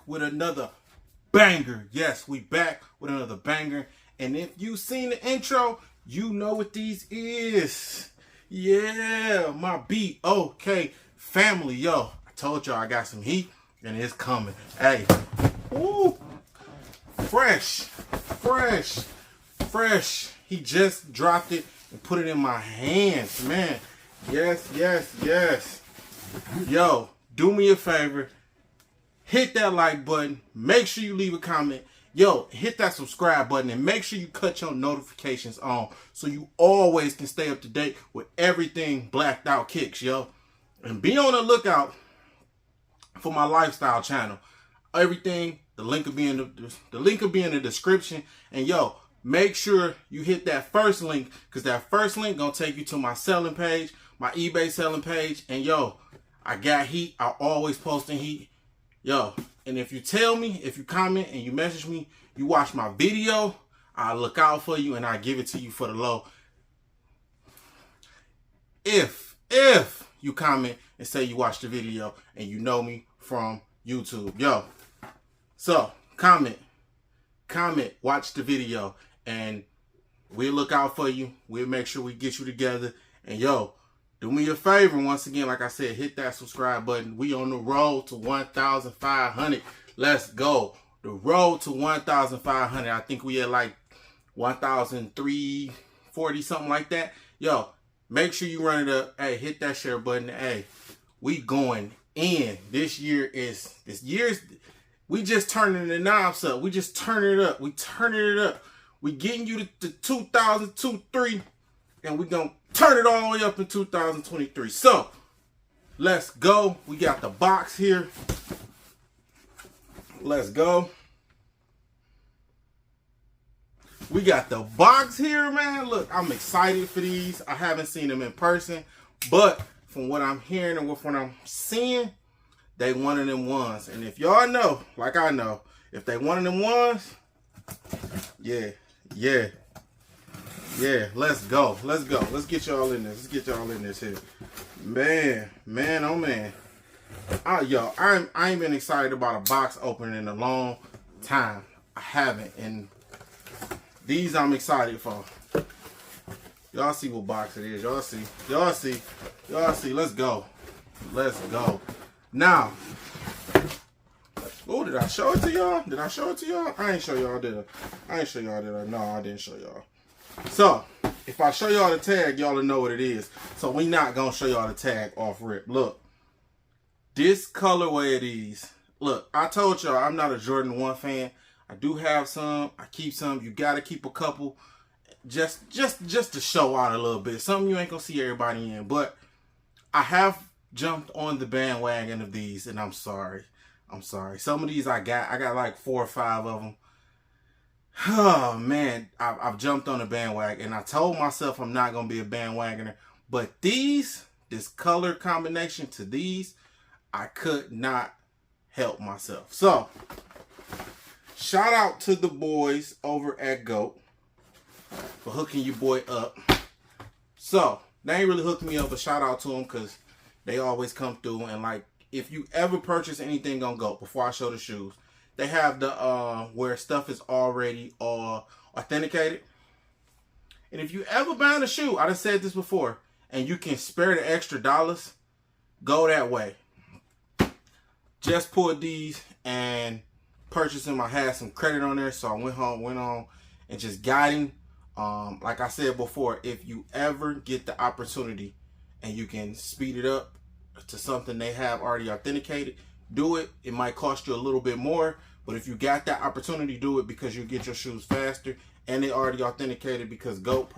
with another banger. Yes, we back with another banger. And if you seen the intro, you know what these is. Yeah, my BOK family. Yo, I told y'all I got some heat and it's coming. Hey, woo, fresh. He just dropped it and put it in my hands, man. Yes. Yo, do me a favor. Hit that like button. Make sure you leave a comment. Yo, hit that subscribe button and make sure you cut your notifications on so you always can stay up to date with everything Blacked Out Kickz, yo. And be on the lookout for my lifestyle channel. Everything, the link will be in the description. And yo, make sure you hit that first link, because that first link gonna take you to my selling page, my eBay selling page. And yo, I got heat. I always posting heat. Yo, and if you tell me, if you comment and you message me, you watch my video, I'll look out for you and I'll give it to you for the low. If you comment and say you watched the video and you know me from YouTube, yo, so comment, watch the video, and we'll look out for you. We'll make sure we get you together. And yo, do me a favor, once again, like I said, hit that subscribe button. We on the road to 1,500. Let's go. The road to 1,500. I think we at like 1,340, something like that. Yo, make sure you run it up. Hey, hit that share button. Hey, we going in. This year, we just turning the knobs up. We just turning it up. We getting you to 2023, and we gonna turn it all the way up in 2023. So, let's go. We got the box here. Let's go. We got the box here, man. Look, I'm excited for these. I haven't seen them in person, but from what I'm hearing and what I'm seeing, they one of them ones. And if y'all know, like I know, if they one of them ones, yeah. Let's go. Let's get y'all in this. Here. Man, oh man. Yo, I ain't been excited about a box opening in a long time. I haven't. And these I'm excited for. Y'all see what box it is. Y'all see. Let's go. Now, oh, did I show it to y'all? I ain't show y'all, did I? No, I didn't show y'all. So, if I show y'all the tag, y'all will know what it is. So, we not going to show y'all the tag off rip. Look, this colorway of these. Look, I told y'all I'm not a Jordan 1 fan. I do have some. I keep some. You got to keep a couple just to show out a little bit. Something you ain't going to see everybody in. But I have jumped on the bandwagon of these, and I'm sorry. Some of these I got like 4 or 5 of them. Oh man, I've jumped on the bandwagon, and I told myself I'm not gonna be a bandwagoner. But this color combination to these, I could not help myself. So, shout out to the boys over at GOAT for hooking your boy up. So, they ain't really hooked me up, but shout out to them because they always come through. And like, if you ever purchase anything on GOAT, before I show the shoes, they have the where stuff is already authenticated. And if you ever buy a shoe, I done said this before, and you can spare the extra dollars, go that way. Just pulled these and purchased them. I had some credit on there, so I went on and just got him. Like I said before, if you ever get the opportunity and you can speed it up to something they have already authenticated, do it. It might cost you a little bit more, but if you got that opportunity, do it, because you get your shoes faster, and they already authenticated because GOAT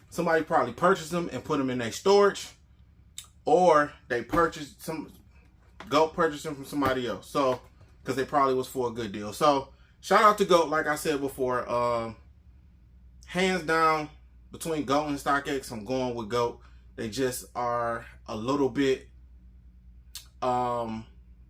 somebody probably purchased them and put them in their storage, or GOAT purchased them from somebody else. So, because they probably was for a good deal. So, shout out to GOAT. Like I said before, hands down between GOAT and StockX, I'm going with GOAT. They just are a little bit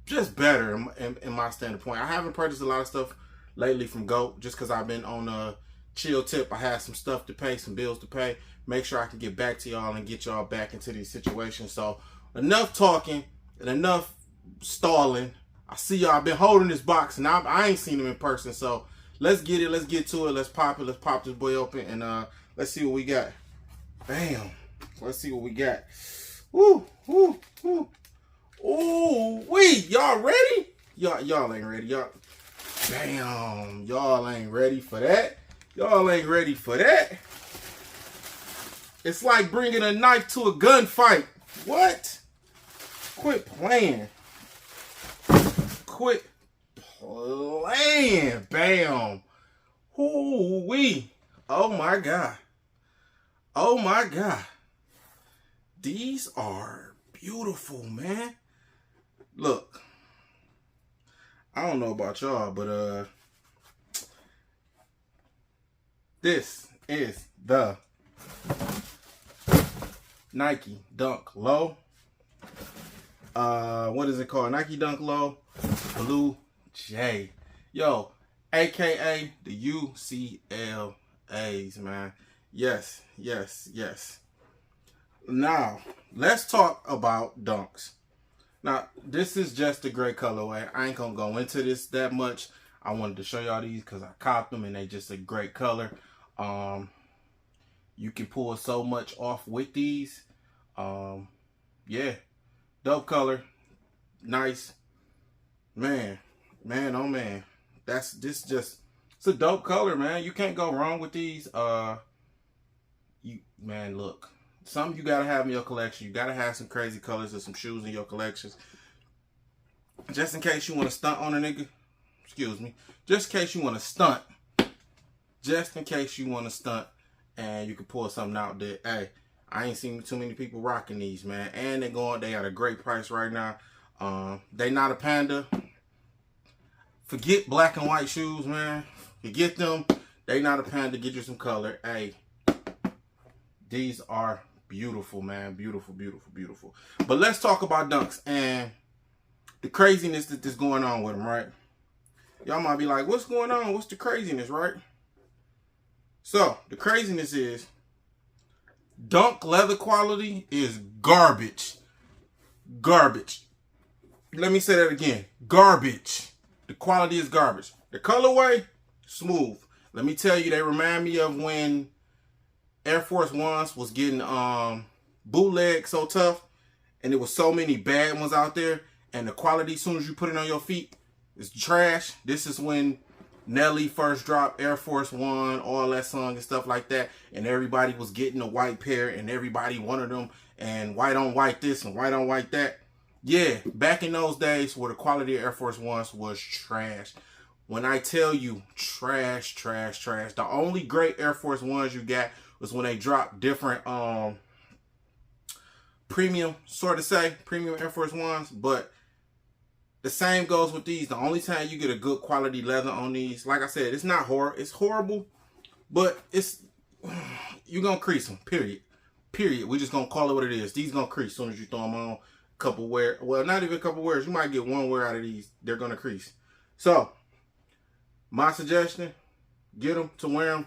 just better in my standpoint. I haven't purchased a lot of stuff lately from GOAT just because I've been on a chill tip. I had some stuff to pay, some bills to pay. Make sure I can get back to y'all and get y'all back into these situations. So enough talking and enough stalling. I see y'all. I've been holding this box, and I ain't seen him in person. So let's get it. Let's get to it. Let's pop it. Let's pop this boy open, and let's see what we got. Bam. Let's see what we got. Woo, woo, woo. Ooh, wait, y'all ready? Y'all ain't ready. Bam. Y'all ain't ready for that. Y'all ain't ready for that. It's like bringing a knife to a gunfight. What? Quit playing. Quit playing. Bam. Ooh-wee. Oh my God. Oh my God. These are beautiful, man. Look. I don't know about y'all, but this is the Nike Dunk Low. What is it called? Nike Dunk Low Blue J. Yo, aka the UCLAs, man. Yes, yes, yes. Now, let's talk about dunks. Now, this is just a great colorway. I ain't gonna go into this that much. I wanted to show y'all these because I copped them and they just a great color. You can pull so much off with these. Yeah, dope color, nice. Man, oh man, it's a dope color, man. You can't go wrong with these. Man, look, some you gotta have in your collection. You gotta have some crazy colors or some shoes in your collections, just in case you want to stunt on a nigga. Excuse me. Just in case you want to stunt. Just in case you want to stunt, and you can pull something out there. Hey, I ain't seen too many people rocking these, man. And they at a great price right now. They not a panda. Forget black and white shoes, man. Forget them. They not a panda. Get you some color. Hey, these are beautiful, man. Beautiful, beautiful, beautiful. But let's talk about dunks and the craziness that's going on with them, right? Y'all might be like, what's going on? What's the craziness, right? So, the craziness is dunk leather quality is garbage. Garbage. Let me say that again. Garbage. The quality is garbage. The colorway, smooth. Let me tell you, they remind me of when Air Force Ones was getting bootleg so tough, and there was so many bad ones out there, and the quality, as soon as you put it on your feet, is trash. This is when Nelly first dropped Air Force One, all that song and stuff like that, and everybody was getting a white pair, and everybody wanted them, and white on white this and white on white that. Yeah, back in those days where the quality of Air Force Ones was trash. When I tell you trash, trash, trash, the only great Air Force Ones you got was when they dropped different premium, sort of say, premium Air Force Ones, but the same goes with these. The only time you get a good quality leather on these, like I said, it's not horrible. It's horrible, but you're going to crease them, period. Period. We're just going to call it what it is. These going to crease as soon as you throw them on. Couple wear, well, not even a couple wears. You might get one wear out of these. They're going to crease. So, my suggestion, get them to wear them,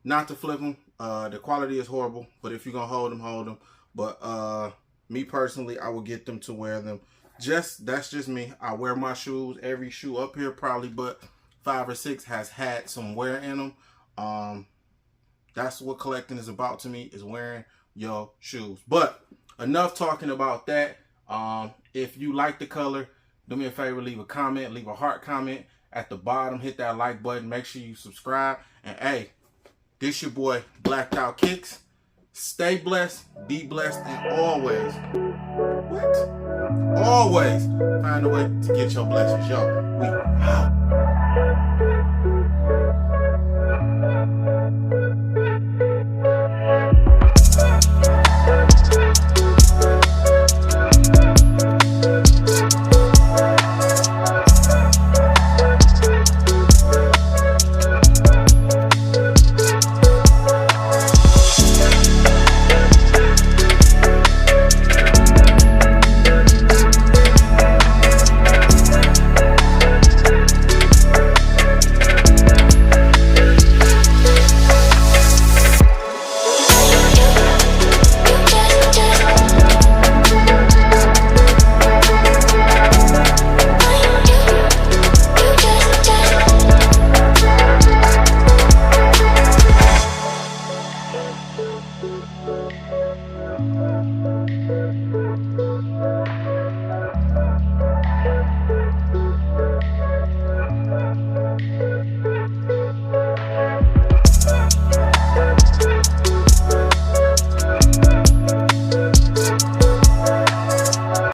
not to flip them. The quality is horrible, but if you're going to hold them, hold them. But me personally, I will get them to wear them. That's just me. I wear my shoes. Every shoe up here probably but 5 or 6 has had some wear in them. That's what collecting is about to me, is wearing your shoes. But enough talking about that. If you like the color, do me a favor, leave a comment, leave a heart comment at the bottom, hit that like button, make sure you subscribe, and hey, this your boy Blacked Out Kickz. Stay blessed, be blessed, and always find a way to get your blessings. Yo, we out.